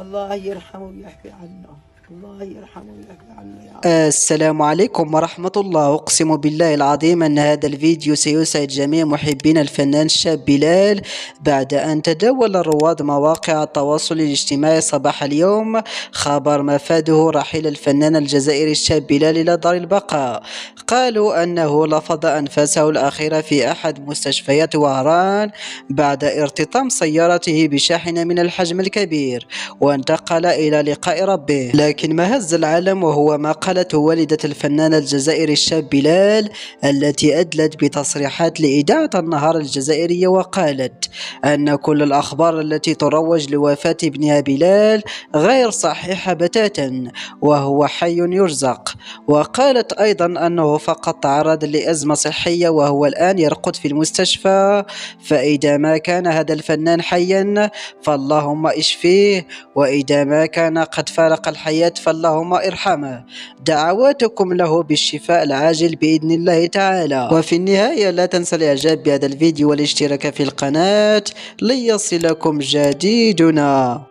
الله يرحمه ويعفي عنه. الله يرحمه ويعفي عنه يا رب. السلام عليكم ورحمة الله. أقسم بالله العظيم أن هذا الفيديو سيسعد جميع محبين الفنان الشاب بلال بعد أن تداول رواد مواقع التواصل الاجتماعي صباح اليوم خبر مفاده رحيل الفنان الجزائري الشاب بلال إلى دار البقاء. قالوا أنه لفظ أنفاسه الأخيرة في أحد مستشفيات وهران بعد ارتطام سيارته بشاحنة من الحجم الكبير، وانتقل إلى لقاء ربه. لكن ما هز العالم وهو ما قالته والدة الفنان الجزائري الشاب بلال، التي أدلت بتصريحات لإذاعة النهار الجزائرية وقالت أن كل الأخبار التي تروج لوفاة ابنها بلال غير صحيحة بتاتا، وهو حي يرزق. وقالت أيضا أنه فقط تعرض لأزمة صحية وهو الآن يرقد في المستشفى، فإذا ما كان هذا الفنان حيا فاللهم اشفيه، وإذا ما كان قد فارق الحياة فاللهم ارحمه. دعواتكم له بالشفاء العاجل بإذن الله تعالى. وفي النهاية لا تنسى الإعجاب بهذا الفيديو والاشتراك في القناة ليصلكم جديدنا.